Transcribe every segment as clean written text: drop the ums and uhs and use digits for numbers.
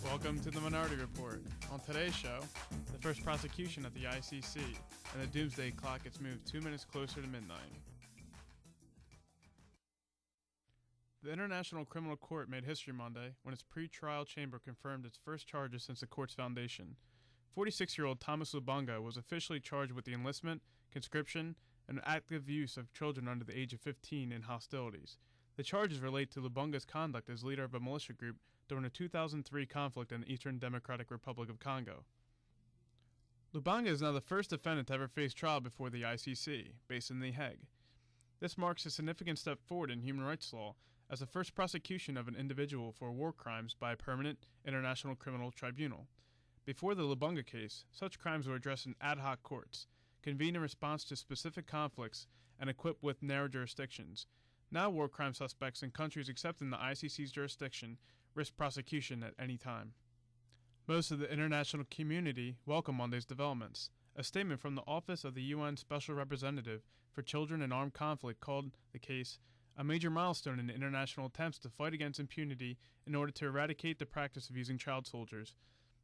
Welcome to the Minority Report. On today's show, the first prosecution at the ICC, and the doomsday clock gets moved 2 minutes closer to midnight. The International Criminal Court made history Monday when its pre-trial chamber confirmed its first charges since the court's foundation. 46-year-old Thomas Lubanga was officially charged with the enlistment, conscription, and active use of children under the age of 15 in hostilities. The charges relate to Lubanga's conduct as leader of a militia group during a 2003 conflict in the Eastern Democratic Republic of Congo. Lubanga is now the first defendant to ever face trial before the ICC, based in The Hague. This marks a significant step forward in human rights law as the first prosecution of an individual for war crimes by a permanent international criminal tribunal. Before the Lubanga case, such crimes were addressed in ad hoc courts, convened in response to specific conflicts, and equipped with narrow jurisdictions. Now war crime suspects in countries accepting the ICC's jurisdiction risk prosecution at any time. Most of the international community welcome Monday's developments. A statement from the Office of the UN Special Representative for Children in Armed Conflict called the case a major milestone in international attempts to fight against impunity in order to eradicate the practice of using child soldiers.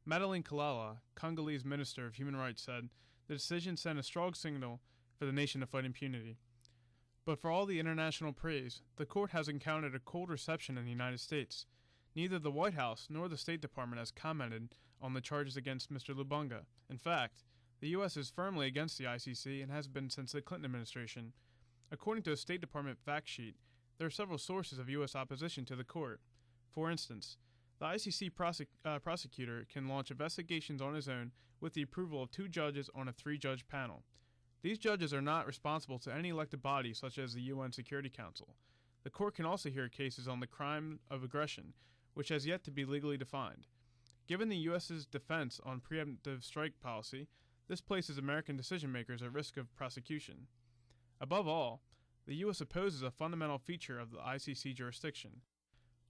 Madeleine Kalala, Congolese Minister of Human Rights, said the decision sent a strong signal for the nation to fight impunity. But for all the international praise, the court has encountered a cold reception in the United States. Neither the White House nor the State Department has commented on the charges against Mr. Lubanga. In fact, the U.S. is firmly against the ICC and has been since the Clinton administration. According to a State Department fact sheet, there are several sources of U.S. opposition to the court. For instance, the ICC prosecutor can launch investigations on his own with the approval of 2 judges on a 3-judge panel. These judges are not responsible to any elected body such as the UN Security Council. The court can also hear cases on the crime of aggression, which has yet to be legally defined. Given the U.S.'s defense on preemptive strike policy, this places American decision-makers at risk of prosecution. Above all, the U.S. opposes a fundamental feature of the ICC jurisdiction.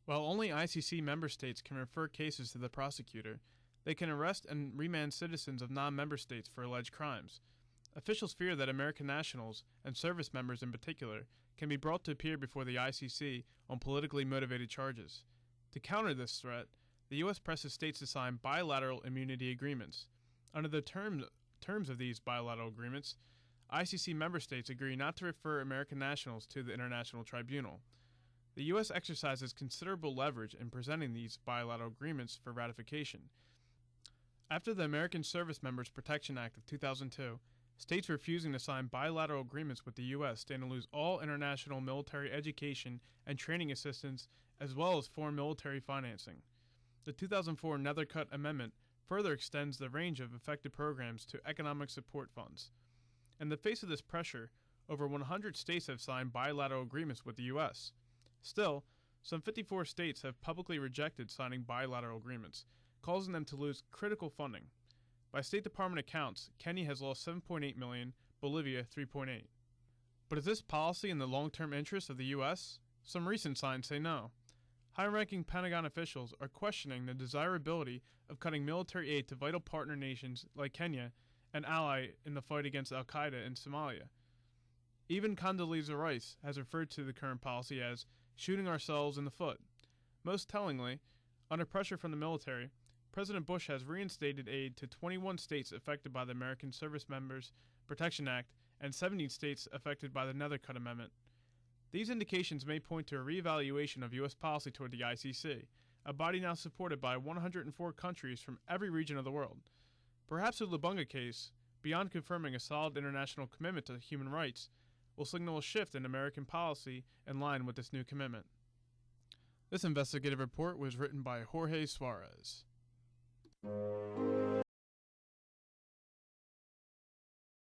While only ICC member states can refer cases to the prosecutor, they can arrest and remand citizens of non-member states for alleged crimes. Officials fear that American nationals, and service members in particular, can be brought to appear before the ICC on politically motivated charges. To counter this threat, the U.S. presses states to sign bilateral immunity agreements. Under the terms of these bilateral agreements, ICC member states agree not to refer American nationals to the International Tribunal. The U.S. exercises considerable leverage in presenting these bilateral agreements for ratification. After the American Service Members Protection Act of 2002, states refusing to sign bilateral agreements with the U.S. stand to lose all international military education and training assistance as well as foreign military financing. The 2004 Nethercutt Amendment further extends the range of effective programs to economic support funds. In the face of this pressure, over 100 states have signed bilateral agreements with the U.S. Still, some 54 states have publicly rejected signing bilateral agreements, causing them to lose critical funding. By State Department accounts, Kenya has lost $7.8 million, Bolivia $3.8. But is this policy in the long-term interest of the U.S.? Some recent signs say no. High-ranking Pentagon officials are questioning the desirability of cutting military aid to vital partner nations like Kenya, an ally in the fight against al-Qaeda in Somalia. Even Condoleezza Rice has referred to the current policy as shooting ourselves in the foot. Most tellingly, under pressure from the military, President Bush has reinstated aid to 21 states affected by the American Service Members Protection Act and 17 states affected by the Nethercutt Amendment. These indications may point to a reevaluation of U.S. policy toward the ICC, a body now supported by 104 countries from every region of the world. Perhaps the Lubanga case, beyond confirming a solid international commitment to human rights, will signal a shift in American policy in line with this new commitment. This investigative report was written by Jorge Suarez.